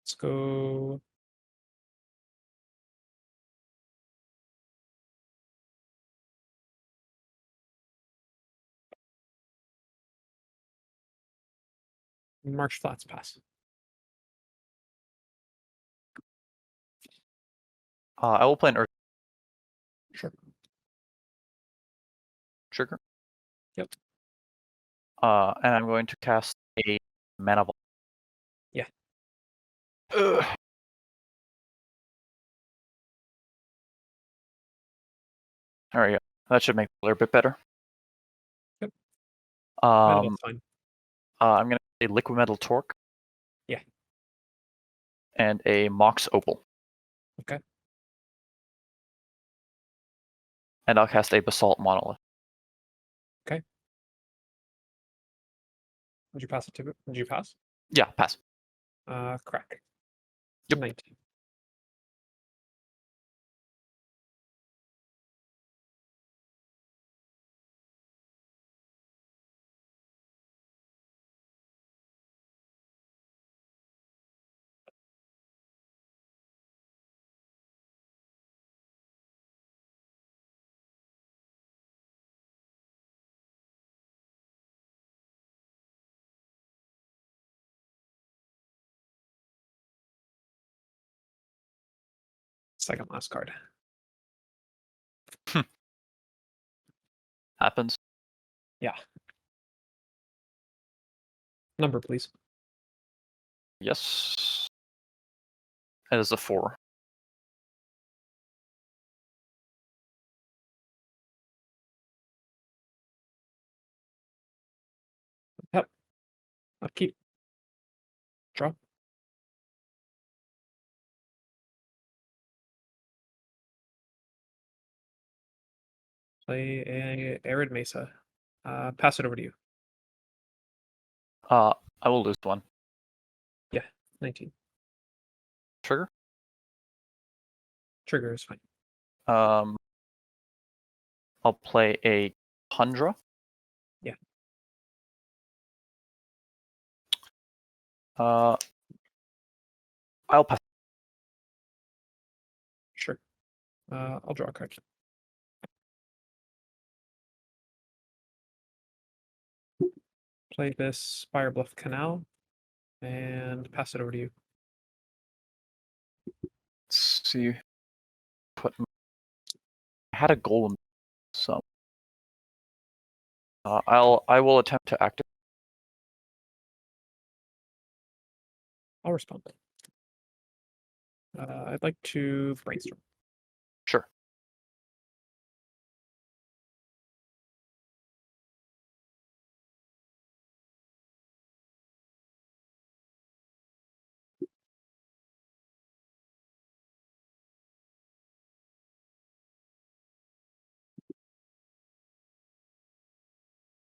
Let's go. March flats pass. I will play an Earth Sure. Trigger. Yep. And I'm going to cast a mana ball. Yeah. Ugh. There we go. That should make it a bit better. Yep. That's fine. I'm going to say Liquid Metal Torque. Yeah. And a Mox Opal. Okay. And I'll cast a Basalt Monolith. Okay. Would you pass it to? Would you pass? Yeah, pass. Crack. Yep. 19. Second last card. Happens. Yeah. Number, please. Yes. It is a 4. Yep. Upkeep. Draw. Play a Arid Mesa. Pass it over to you. I will lose 1. Yeah. 19. Trigger. Trigger is fine. I'll play a Tundra. Yeah. I'll pass. Sure. I'll draw a card. Play this Spire Bluff Canal and pass it over to you. Let's see. I had a golem, so I will attempt to activate. I'll respond. I'd like to brainstorm. Sure.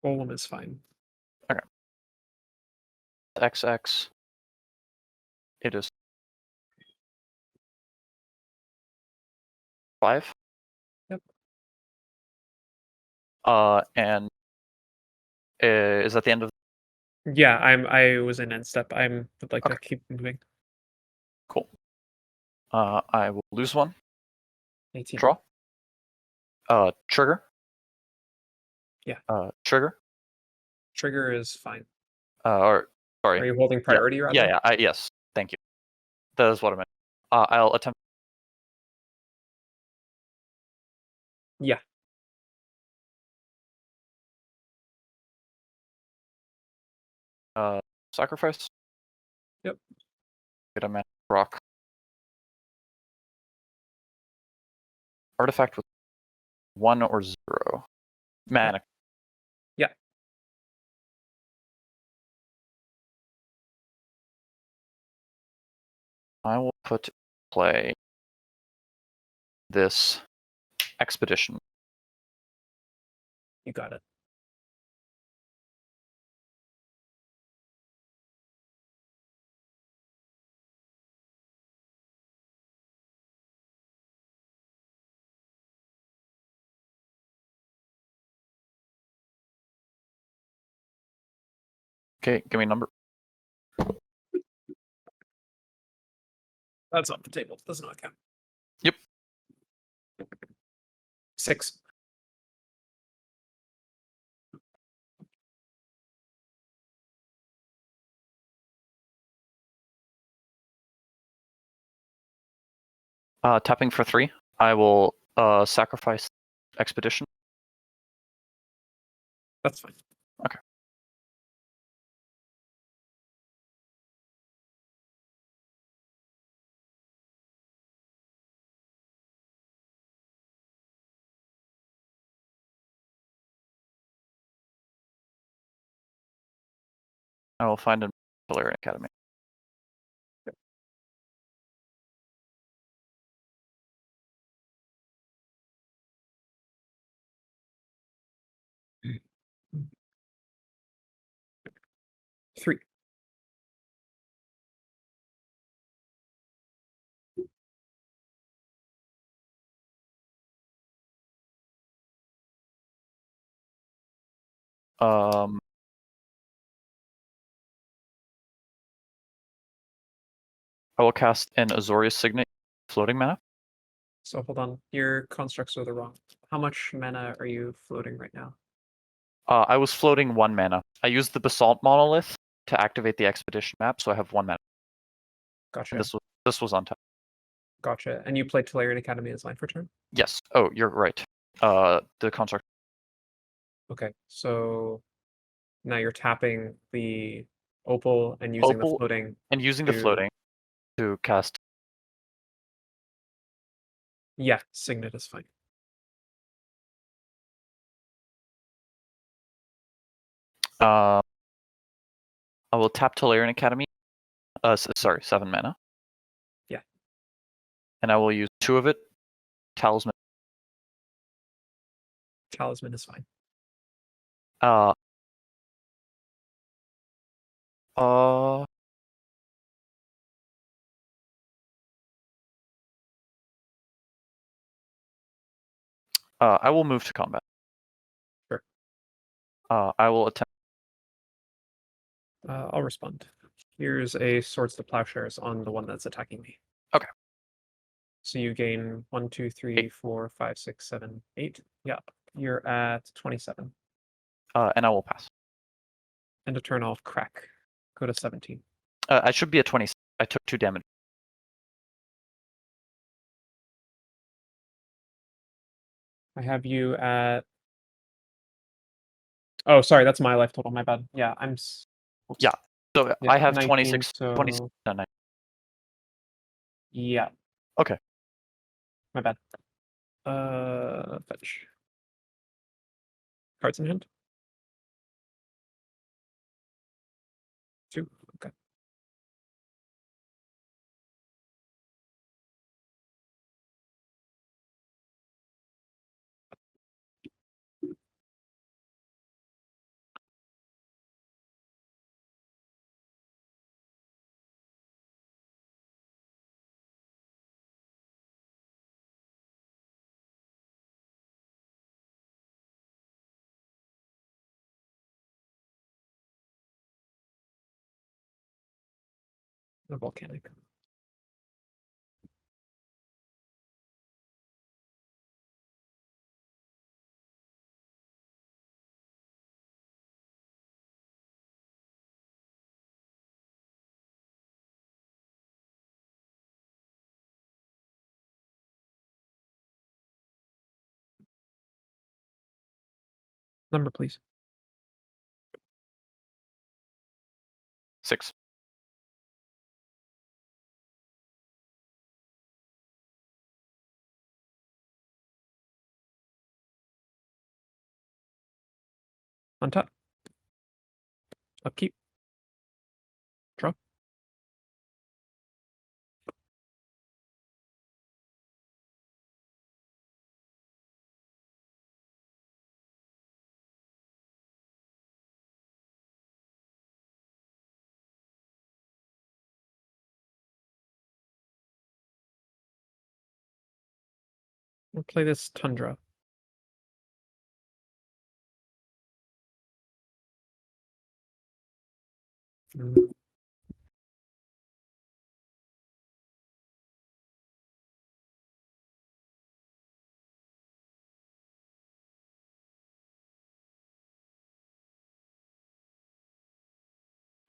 Golem is fine. Okay. XX. It is 5. Yep. And is that the end of? Yeah, I was in end step. Would like to keep moving. Cool. I will lose 1. 18. Draw. Trigger. Yeah. Trigger. Trigger is fine. Or sorry. Are you holding priority rather? Yeah. Yes. Thank you. That is what I meant. I'll attempt. Yeah. Sacrifice. Yep. Get a mana rock. Artifact with 1 or 0 mana. Yeah. I will put in play this expedition. You got it. Okay, give me a number. That's off the table. Does not count. Yep. 6. Tapping for 3. I will sacrifice Expedition. That's fine. Okay. I will find a Valerian Academy. Three. I will cast an Azorius Signet floating mana. So hold on. Your constructs are the wrong. How much mana are you floating right now? I was floating 1 mana. I used the Basalt Monolith to activate the Expedition map, so I have 1 mana. Gotcha. And this was on top. Gotcha. And you played Tolarian Academy as line for turn? Yes. Oh, you're right. The construct. Okay. So now you're tapping the opal and using the Opal floating. and using the to- floating to cast. Yeah, Signet is fine. I will tap Tolarian Academy. Sorry, 7 mana. Yeah. And I will use 2 of it. Talisman. Talisman is fine. Uh, I will move to combat. Sure. I will attempt. I'll respond. Here's a Swords to Plowshares on the one that's attacking me. Okay. So you gain 1, 2, 3, 8. 4, 5, 6, 7, 8. Yeah. You're at 27. And I will pass. End of turn, I'll crack. Go to 17. I should be at 20. I took 2 damage. I have you at. Oh, sorry, that's my life total. My bad. Yeah, Oops. Yeah. So Yeah, I have 19, 26. so 26. No. yeah. Okay. My bad. Fetch. Cards in hand. 2. Okay. The volcanic. Number, please. 6. Untap. Upkeep. Draw. We'll play this Tundra.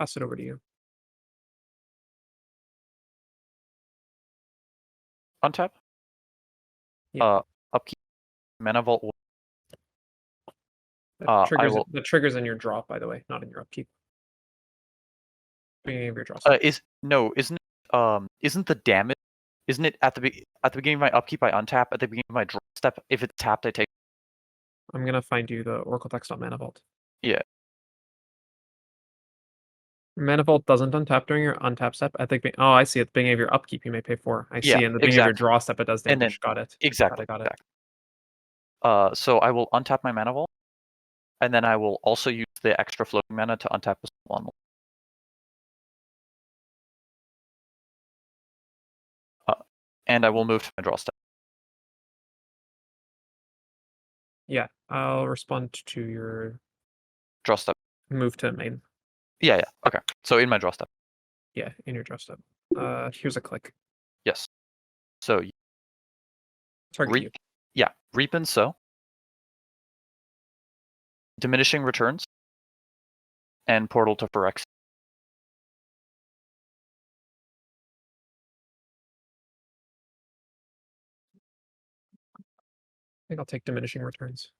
Pass it over to you. Untap. Yeah. Upkeep. Mana Vault. The trigger's in your drop, by the way, not in your upkeep. Beginning of your draw step. Isn't the damage? Isn't it at the beginning of my upkeep I untap, at the beginning of my draw step if it's tapped I take? I'm gonna find you the Oracle text on Mana Vault. Yeah. Mana Vault doesn't untap during your untap step. I think. Oh, I see. At the beginning of your upkeep, you may pay 4. I see. In the beginning of your draw step, it does And damage. then Got it. exactly. Got it. So I will untap my Mana Vault, and then I will also use the extra floating mana to untap this one. And I will move to my draw step. Yeah, I'll respond to your Draw step. move to main. Yeah. Okay. So in my draw step. Yeah, in your draw step. Here's a click. Yes. So Target you. Yeah, Reap and Sow. Diminishing Returns. And Portal to Phyrex. I think I'll take diminishing returns.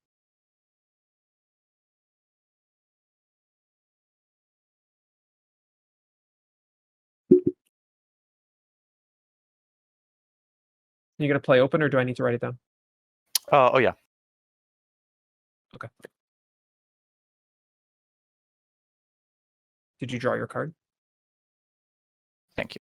You gonna play open or do I need to write it down? Oh yeah. Okay. Did you draw your card? Thank you.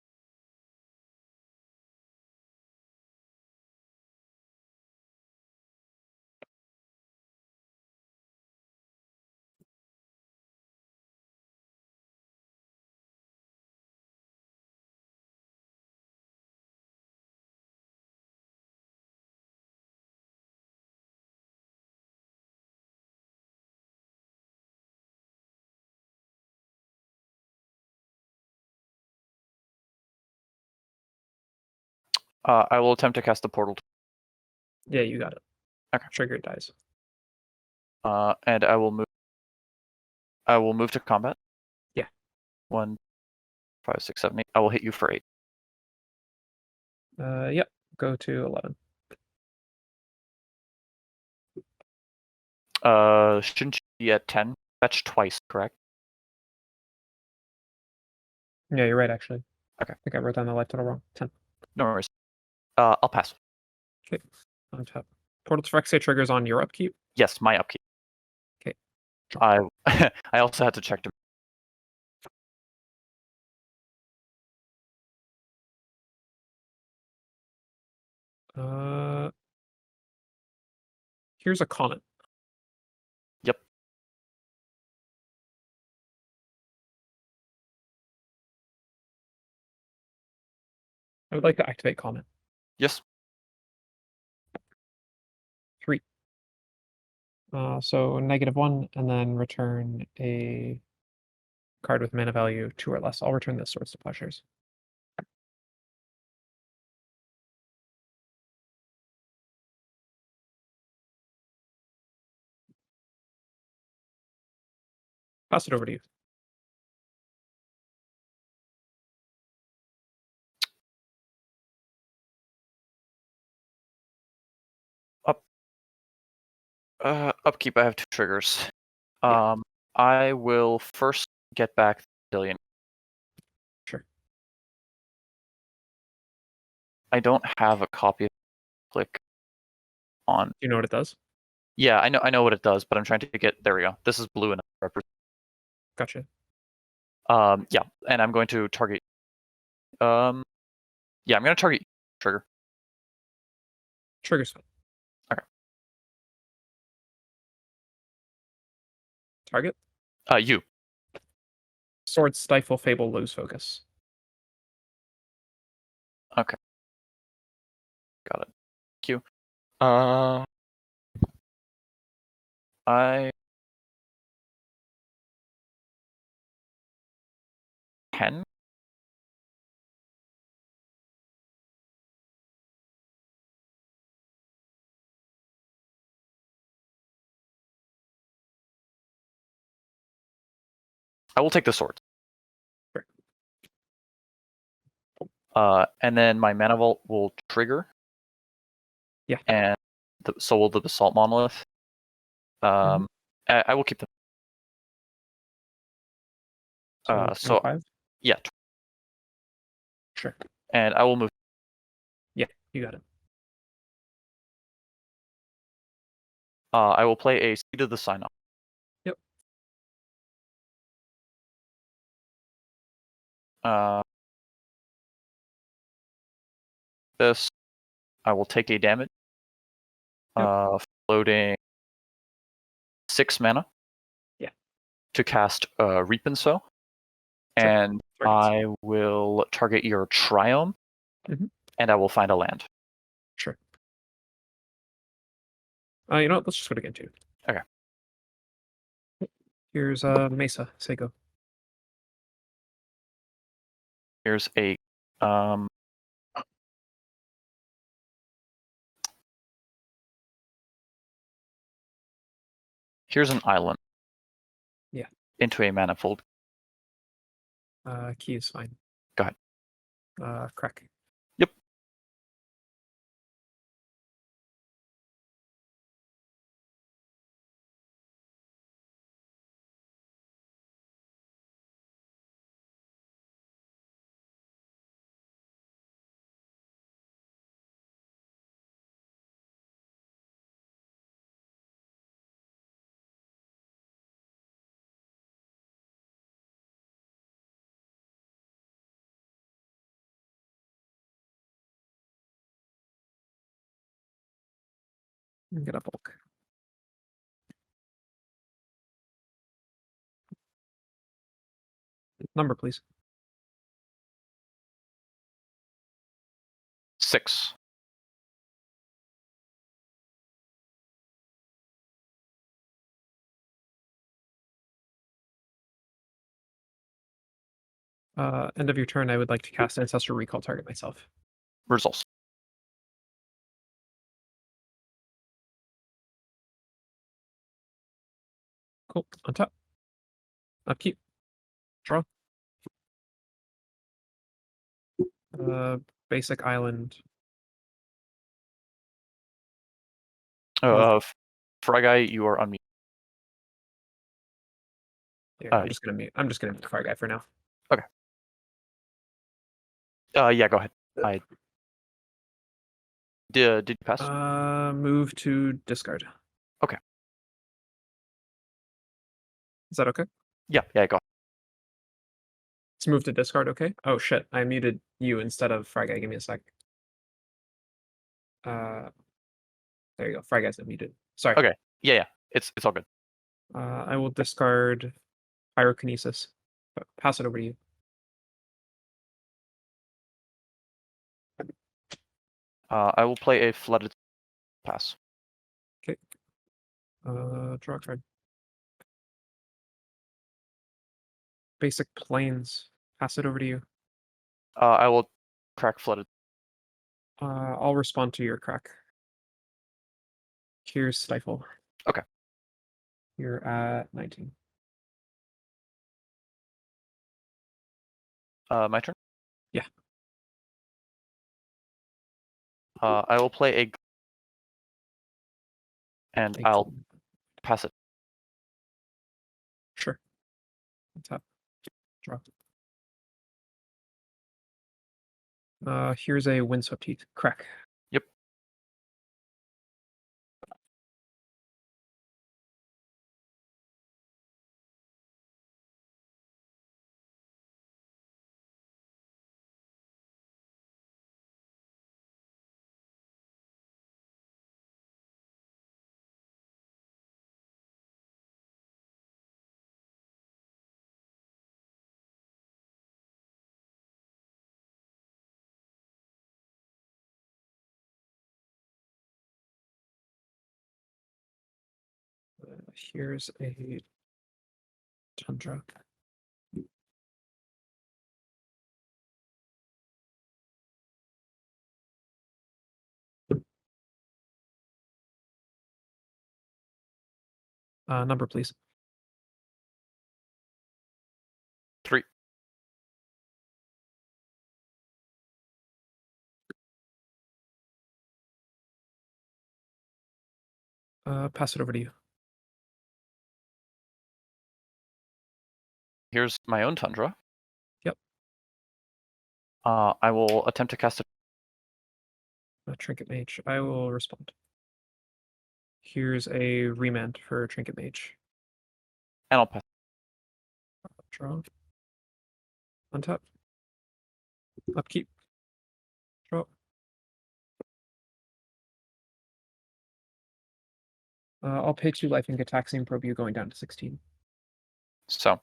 I will attempt to cast the portal. Yeah, you got it. Okay. Trigger it dies. And I will move. I will move to combat. Yeah. 1, 5, 6, 7, 8. I will hit you for 8. Yep. Go to 11. Shouldn't you be at 10? Fetch twice, correct? Yeah, you're right, actually. Okay. I think I wrote down the life total wrong. 10. No worries. I'll pass. Okay. Untap. Portal to Phyrex triggers on your upkeep. Yes, my upkeep. Okay. I I also had to check to. Here's a comment. Yep. I would like to activate comment. Yes. 3. So -1, and then return a card with mana value 2 or less. I'll return this Swords to Plowshares. Pass it over to you. Upkeep. I have 2 triggers. Yeah. I will first get back the Dillion. Sure. I don't have a copy of Click on. Do you know what it does? Yeah, I know what it does, but I'm trying to get. There we go. This is blue and Gotcha. Yeah, and I'm going to target. Yeah, I'm going to target trigger. Trigger's fine. Okay. Target. You. Sword, Stifle, Fable, lose focus. Okay. Got it. Thank you. I 10. I will take the sword. And then my Mana Vault will trigger. Yeah. And so will the Basalt Monolith. I will keep them. So 25? Yeah. Sure. And I will move. Yeah, you got it. I will play a Seed of the Synod. Yep. This, I will take a damage. Yep. Floating 6 mana. Yeah. To cast Reap and Sow. Sure. And Targets. I will target your Triome. And I will find a land. Sure. You know what? Let's just go to Game 2. Okay. Here's Mesa. Say go. Here's a here's an island. Yeah. Into a manifold. Key is fine. Go ahead. Crack. Yep. Get a bulk. Number, please. 6. End of your turn, I would like to cast Ancestral Recall, target myself. Results. Cool. On top. Upkeep. Draw. Basic island. Fragile, you are unmuted. Yeah, I'm just gonna mute Fire Guy for now. Okay. Yeah, go ahead. Did you pass? Move to discard. Okay. Is that okay? Yeah, go ahead. Let's move to discard, okay? Oh shit, I muted you instead of Fry Guy. Give me a sec. There you go. Fry Guy's unmuted. Sorry. Okay. Yeah. It's all good. I will discard Pyrokinesis. Pass it over to you. I will play a Flooded pass. Okay. Draw a card. Basic Plains. Pass it over to you. I will crack Flooded. I'll respond to your crack. Here's Stifle. Okay. You're at 19. My turn? Yeah. I will play a and I'll pass it. Sure. Tap. Draw. Here's a Windswept Heath. Crack. Yep. Here's a Tundra. Number, please. 3. Pass it over to you. Here's my own Tundra. Yep. I will attempt to cast a Trinket Mage. I will respond. Here's a remand for Trinket Mage. and I'll pass. Draw. Untap. Upkeep. Draw. I'll pay 2 life and get Taxiing Probe you going down to 16. So,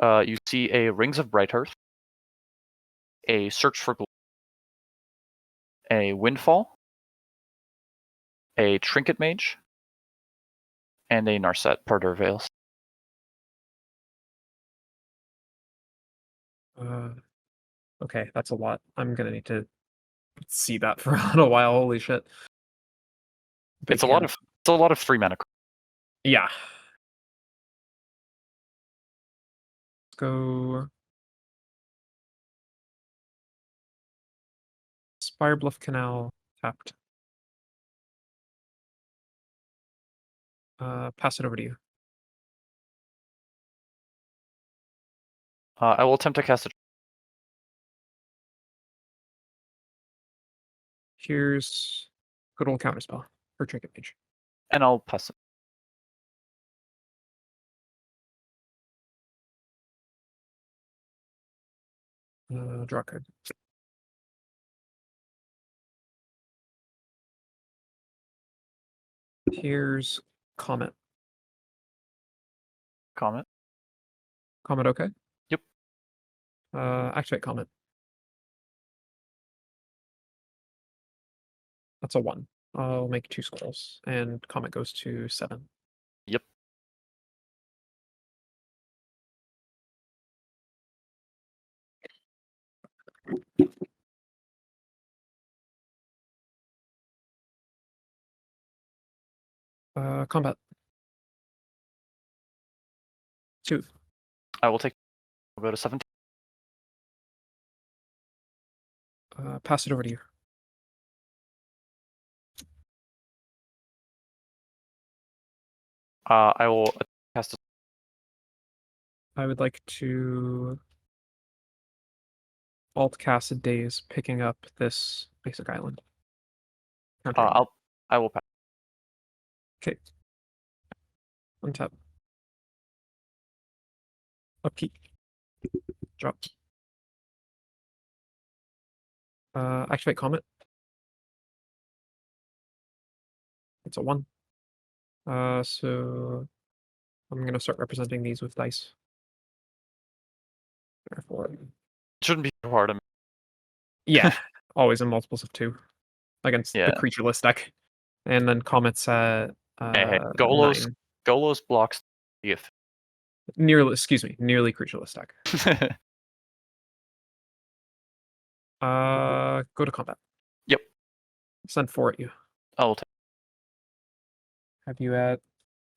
you see a Rings of Bright Earth, a Search for Glory, a Windfall, a Trinket Mage, and a Narset Parter Veils. Okay, that's a lot. I'm gonna need to see that for a little while. Holy shit! Big It's a lot of 3 mana. Yeah. Let's go. Spire Bluff Canal tapped. Pass it over to you. I will attempt to cast a. Here's good old counterspell for Trinket Mage. And I'll pass it. Draw a card. Here's Comet. Comet. Comet, okay? Yep. Activate Comet. That's a 1. I'll make 2 scrolls, and Comet goes to 7. Yep. Combat. 2. I will take. I'll go to 17. Pass it over to you. I will cast a. I would like to alt cast Days, picking up this basic island. I will pass. Okay. Untap. Upkeep. Drop. Activate Comet. It's a 1. So I'm gonna start representing these with dice. Therefore, It shouldn't be too hard. yeah, always in multiples of 2 against the Yeah. creatureless deck, and then Comet's at Hey, Golos 9. blocks. If. Nearly creatureless deck. Go to combat. Yep. Send 4 at you. I will take. Have you at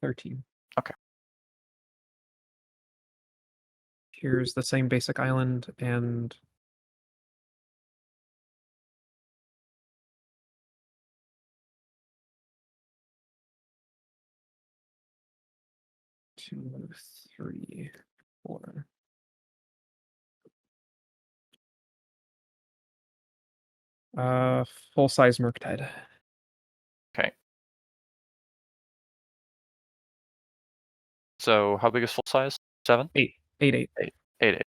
13. Okay. Here's the same basic island and two, 3, 4. Full size Murktide. Okay. So how big is full size? 7? 8. 8. 8.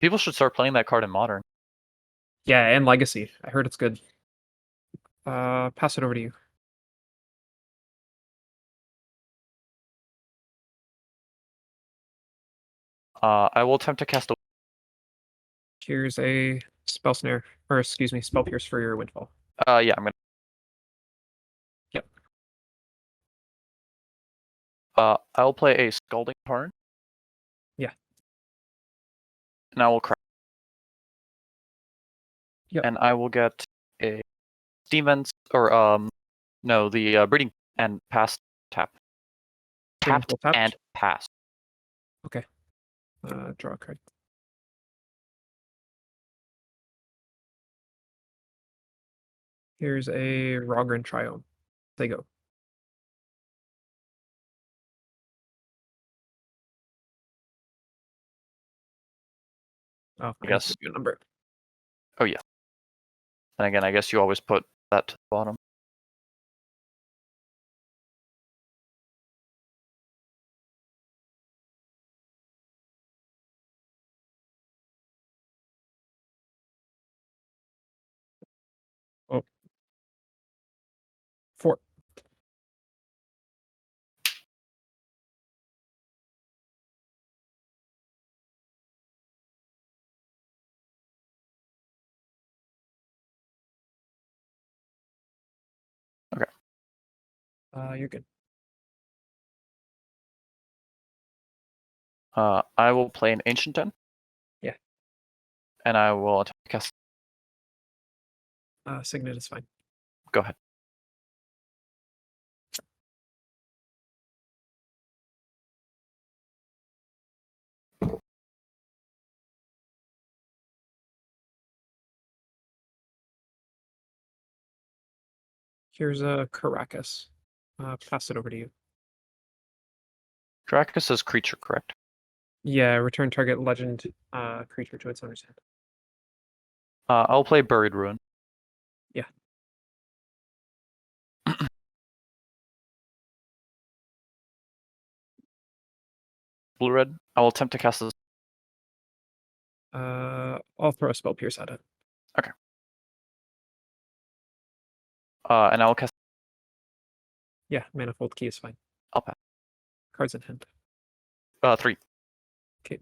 People should start playing that card in Modern. Yeah, and Legacy. I heard it's good. Pass it over to you. I will attempt to cast a. Here's a spell snare, or excuse me, spell pierce for your windfall. Yeah, I'm gonna. Yep. I'll play a Scalding Tarn. Yeah. And I will crack. Yep. And I will get a Demons or no, the Breeding and pass tap. Tapped and pass. Okay. Draw a card. Here's a Rogren Triome. They go. Oh, I guess. give you a number. Oh yeah. And again, I guess you always put that to the bottom. Oh. 4. Okay. You're good. I will play an Ancient Den. Yeah. And I will attack cast. Signet is fine. Go ahead. Here's a Caracas. Pass it over to you. Dracus is creature, correct? Yeah, return target legend creature to its owner's hand. I'll play Buried Ruin. Yeah. Blue-red. I will attempt to cast this. I'll throw a Spell Pierce at it. Okay. And I will cast. Yeah, Manifold Key is fine. I'll pass. Cards in hand. 3. Okay.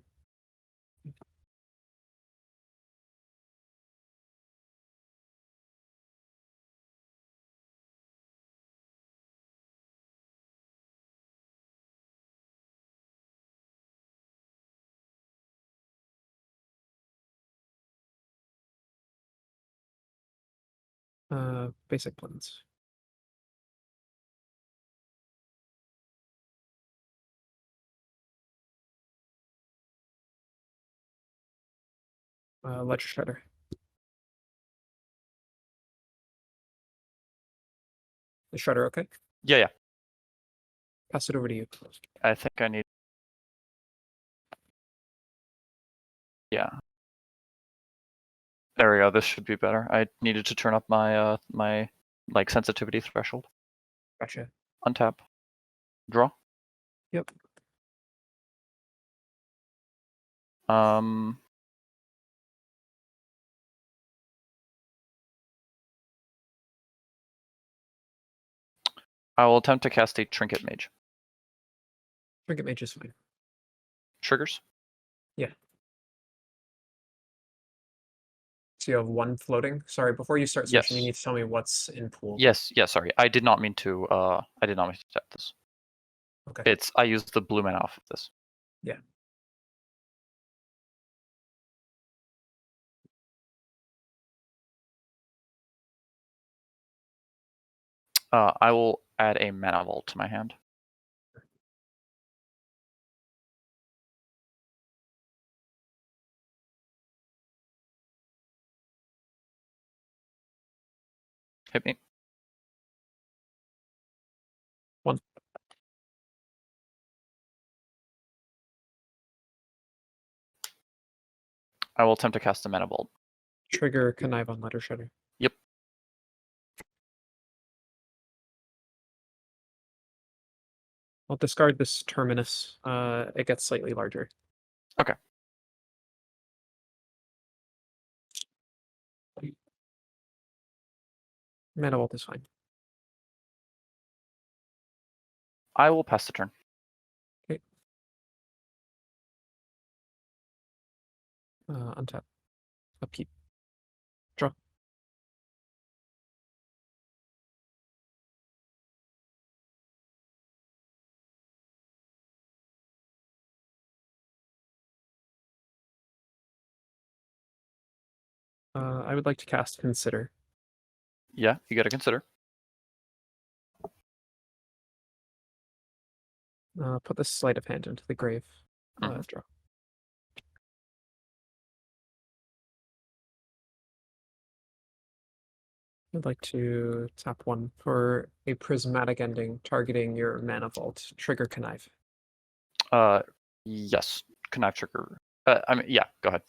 Basic plans. Ledger Shredder. The Shredder, okay? Yeah. Pass it over to you. I think I need. Yeah. There we go. This should be better. I needed to turn up my my sensitivity threshold. Gotcha. Untap. Draw. Yep. I will attempt to cast a Trinket Mage. Trinket Mage is fine. Triggers? Yeah. So you have 1 floating. Sorry, before you start switching, you Yes. need to tell me what's in pool. Yes, sorry. I did not mean to tap this. Okay. I used the blue mana off of this. Yeah. I will add a Mana Vault to my hand. Hit me. 1. I will attempt to cast a Mana Vault. Trigger Connive on Ledger Shredder. Yep. I'll discard this Terminus. It gets slightly larger. Okay. Mana Vault is fine. I will pass the turn. Okay. Untap. Upkeep. Draw. I would like to cast Consider. Yeah, you gotta consider. Put this Sleight of Hand into the grave. Mhm. Draw. I'd like to tap 1 for a prismatic ending targeting your mana vault. Trigger Connive. Yes. Connive trigger. I mean, yeah. Go ahead.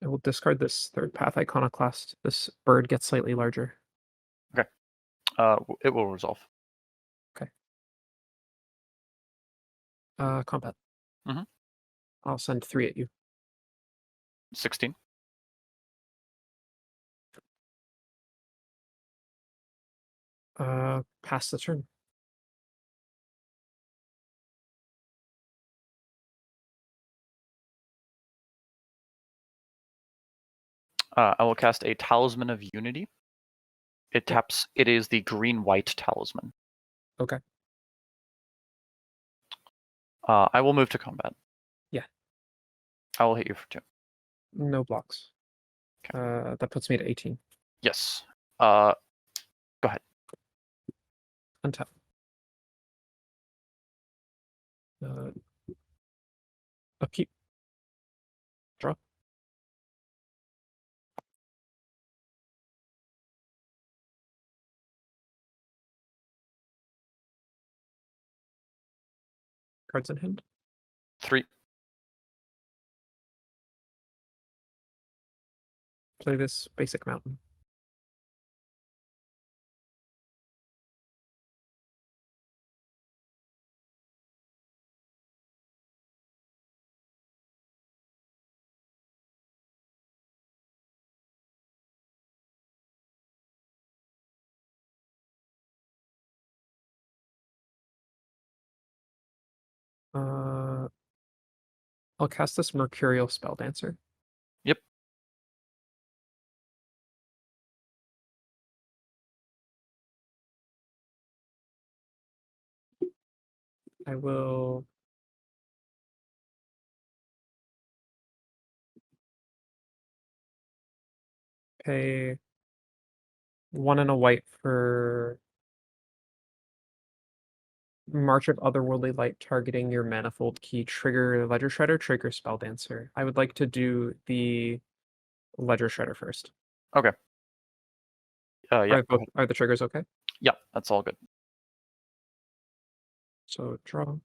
I will discard this third path iconoclast. This bird gets slightly larger. It will resolve. Combat. Mhm. I'll send 3 at you. 16. Pass the turn. I will cast a Talisman of Unity. It taps. It is the green-white talisman. Okay. I will move to combat. Yeah. I will hit you for 2. No blocks. That puts me at 18. Yes. Go ahead. Untap. Upkeep. Draw. Cards in hand. 3. Play this basic mountain. I'll cast this Mercurial Spell Dancer. Yep. I will pay 1 and a white for March of Otherworldly Light targeting your Manifold Key. Trigger Ledger Shredder, trigger Spell Dancer. I would like to do the Ledger Shredder first. Okay. Yeah. Are the triggers okay? Yeah, that's all good. So draw.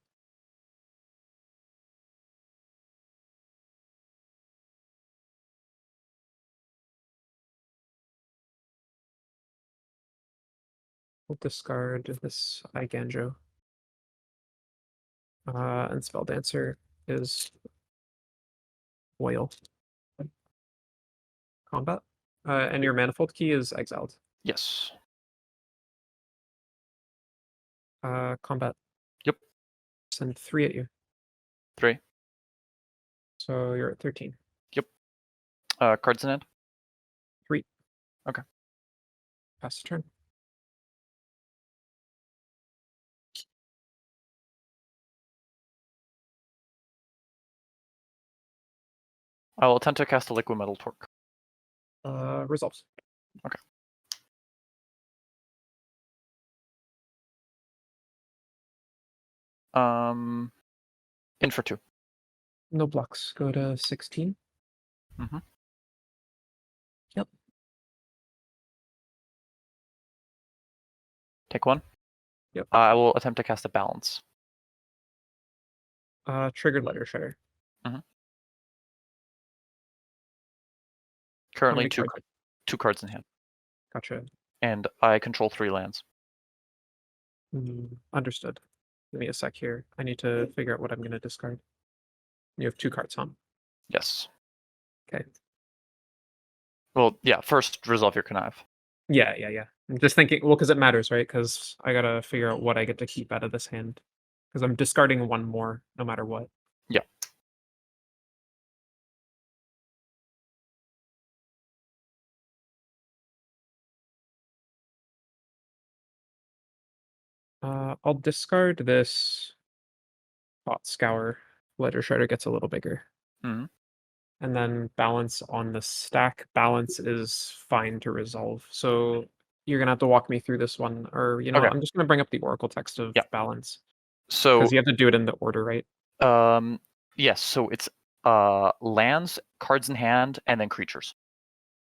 We'll discard this Iganjo. And Spell Dancer is Oil. Combat. And your Manifold Key is exiled. Yes. Combat. Yep. Send 3 at you. 3. So you're at 13. Cards in hand. 3. Okay. Pass the turn. I will attempt to cast a Liquid Metal Torque. Resolves. Okay. In for 2. No blocks. Go to 16. Mm-hmm. Yep. Take 1. Yep. I will attempt to cast a Balance. Triggered Ledger Shredder. Mm-hmm. Currently How many 2 cards in hand. Gotcha. And I control 3 lands. Understood. Give me a sec here. I need to figure out what I'm going to discard. You have 2 cards, huh? Yes. Okay. Well, yeah, first resolve your connive. Yeah. I'm just thinking, well, because it matters, right? Because I gotta figure out what I get to keep out of this hand. Because I'm discarding 1 more, no matter what. Yeah. I'll discard this Pot Scour. Ledger Shredder gets a little bigger. Mhm. And then balance on the stack. Balance is fine to resolve. So you're gonna have to walk me through this one, or Okay. I'm just gonna bring up the Oracle text of Yeah. balance. So Because you have to do it in the order, right? yes, so it's lands, cards in hand, and then creatures.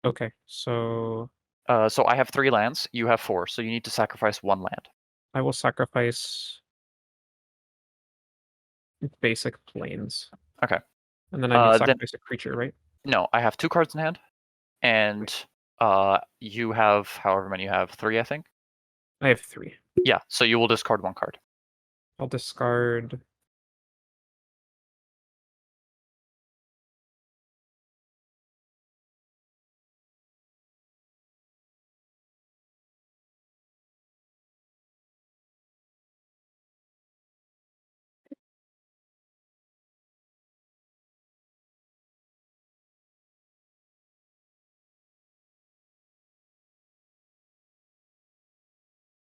Okay, so So I have 3 lands, you have 4, so you need to sacrifice 1 land. I will sacrifice basic planes. Okay. And then I need to Then sacrifice a creature, right? no, I have 2 cards in hand, and you have however many you have, 3, I think. I have 3. Yeah, so you will discard 1 card. I'll discard.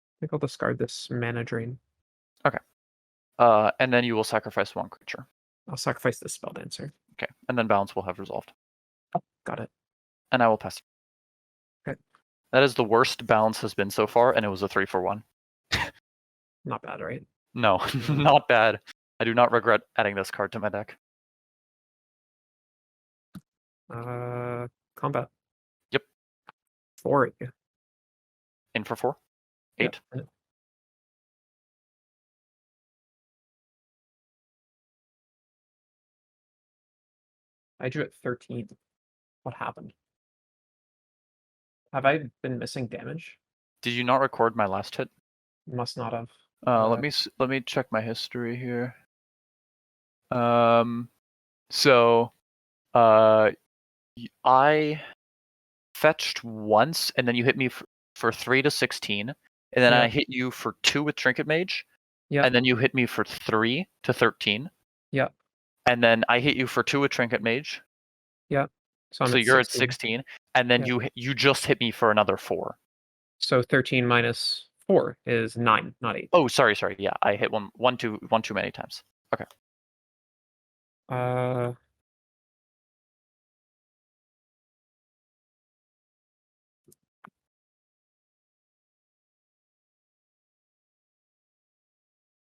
I think I'll discard this Mana Drain. Okay. And then you will sacrifice 1 creature. I'll sacrifice this Spell Dancer. Okay, and then balance will have resolved. Got it. And I will pass. Okay. That is the worst balance has been so far, and it was a 3 for 1. Not bad, right? No, not bad. I do not regret adding this card to my deck. Combat. Yep. 4. In for 4? 8? Yeah. I drew at 13. What happened? Have I been missing damage? Did you not record my last hit? Must not have. Let me check my history here. So I fetched once, and then you hit me for 3 to 16, and then I hit you for 2 with Trinket Mage, and then you hit me for 3 to 13. Yeah. And then I hit you for 2 with Trinket Mage. Yeah. So you're at 16, and then you just hit me for another 4. So 13 minus 4 is 9, not 8. Oh, sorry. Yeah, I hit one too many times. Okay.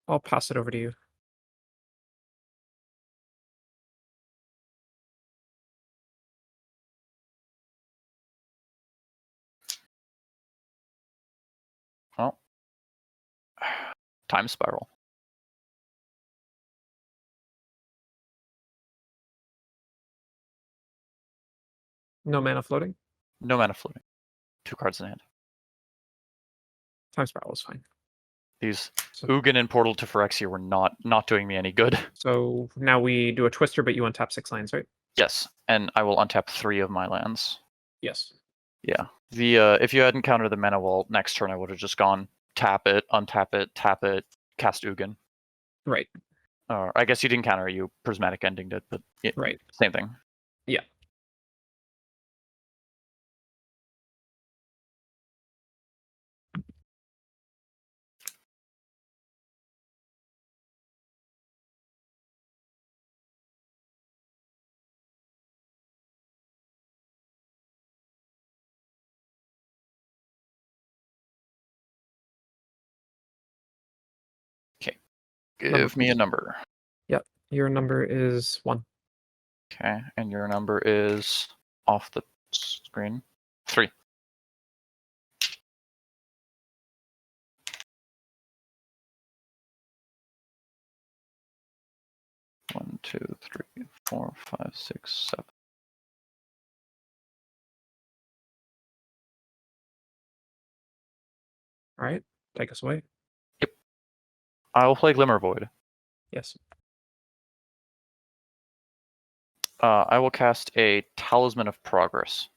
I'll pass it over to you. Well, Time Spiral. No mana floating? No mana floating. 2 cards in hand. Time Spiral is fine. These Ugin and Portal to Phyrexia were not doing me any good. So now we do a Twister, but you untap 6 lands, right? Yes, and I will untap 3 of my lands. Yes. Yeah. The if you hadn't countered the mana wall next turn, I would have just gone tap it, untap it, tap it, cast Ugin. Right. Or I guess you didn't counter, you Prismatic Ending did, but right. Same thing. Yeah. Okay. Give me a number. Yep. Your number is 1. Okay, and your number is off the screen. 3. One, 2, 3, 4, 5, 6, 7. All right. Take us away. Yep. I will play Glimmer Void. Yes. I will cast a Talisman of Progress.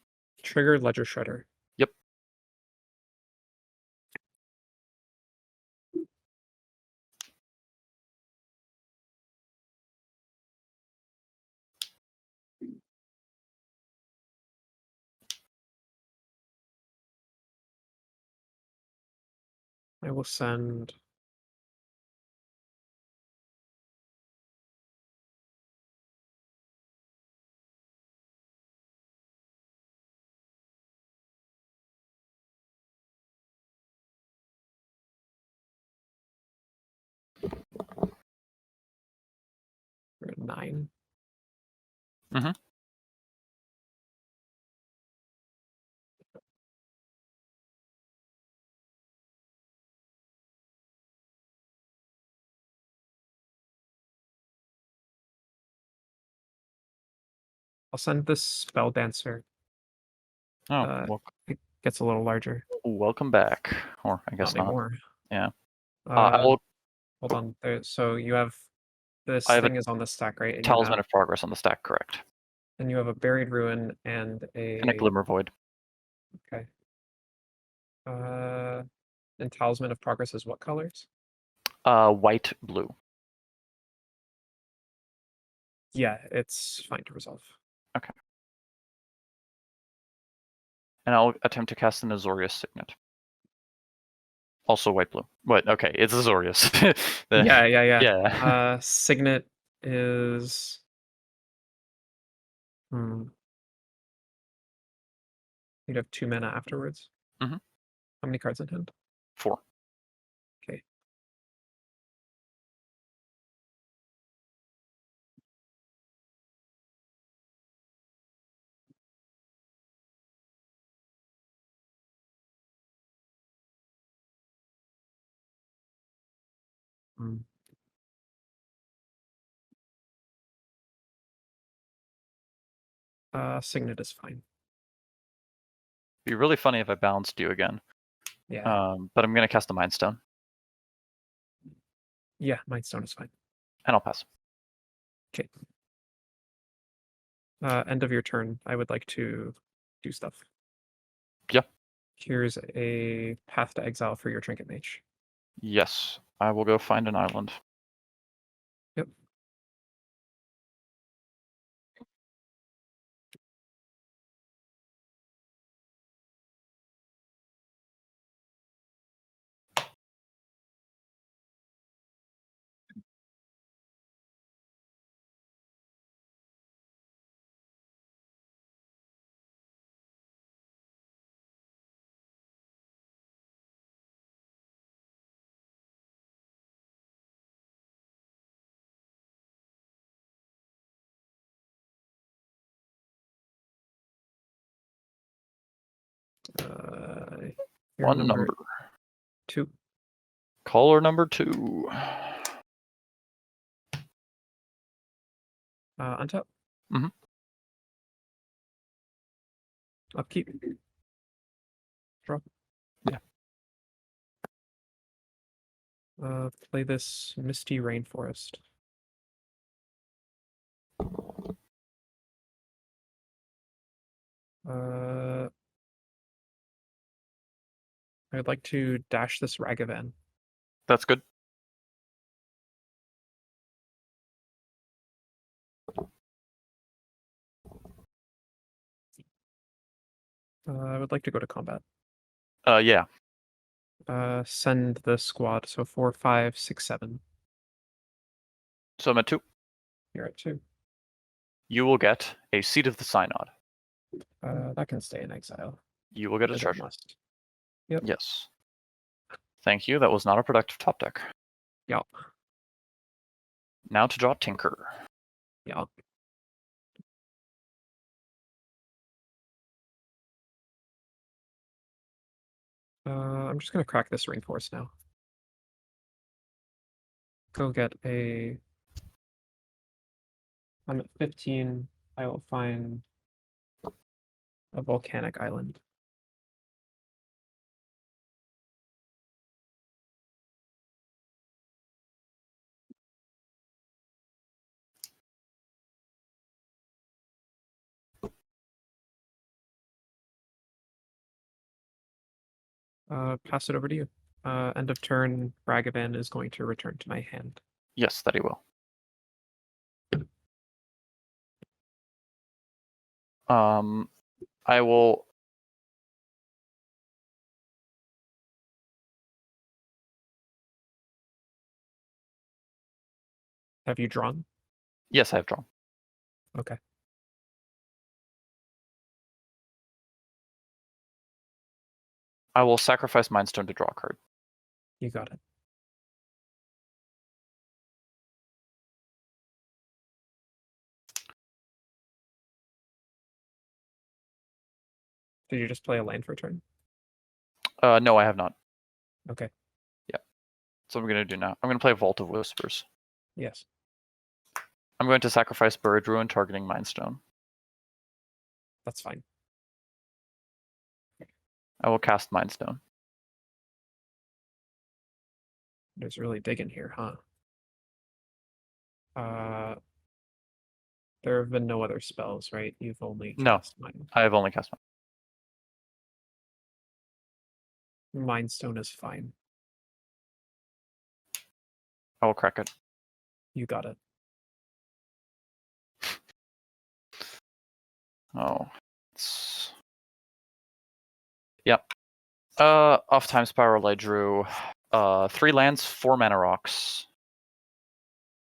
Trigger Ledger Shredder. Yep. I will send 9. Mm-hmm. I'll send this Spell Dancer. Oh, It gets a little larger. welcome back. Or I guess Not not. anymore. Yeah. I will. Hold on. So you have this I have thing is on the stack, right? And you Talisman have, of Progress on the stack, correct? and you have a Buried Ruin and And a Glimmer Void. Okay. And Talisman of Progress is what colors? White, blue. Yeah, it's fine to resolve. Okay. And I'll attempt to cast an Azorius Signet. Also white, blue. What? Okay, it's Azorius. Yeah. Signet is. You'd have 2 mana afterwards. Mm-hmm. How many cards in hand? 4. Okay. Signet is fine. Be really funny if I balanced you again. Yeah. But I'm gonna cast the Mind Stone. Yeah, Mind Stone is fine. And I'll pass. Okay. End of your turn. I would like to do stuff. Yeah. Here's a Path to Exile for your Trinket Mage. Yes, I will go find an island. Yep. One number. 2. Caller number 2. Untap. Mm-hmm. Upkeep. Draw. Yeah. Play this Misty Rainforest. I'd like to dash this Ragavan. That's good. I would like to go to combat. Yeah. Send the squad. So 4, 5, 6, 7. So I'm at 2. You're at 2. You will get a Seat of the Synod. That can stay in exile. You will get a It treasure. must. Yep. Yes. Thank you. That was not a productive top deck. Yeah. Now to draw Tinker. Yeah. I'm just gonna crack this Rainforest now. Go get a. I'm at 15. I will find a volcanic island. Pass it over to you. End of turn, Ragavan is going to return to my hand. Yes, that he will. I will. Have you drawn? Yes, I have drawn. Okay. I will sacrifice Mind Stone to draw a card. You got it. Did you just play a land for a turn? No, I have not. Okay. So I'm going to do now. I'm going to play Vault of Whispers. Yes. I'm going to sacrifice Buried Ruin, targeting Mindstone. That's fine. I will cast Mindstone. There's really digging here, huh? There have been no other spells, right? You've only cast mine. I have only cast mine. Mindstone is fine. I will crack it. You got it. Oh, it's... Yep. Off time spiral, I drew 3 lands, 4 mana rocks,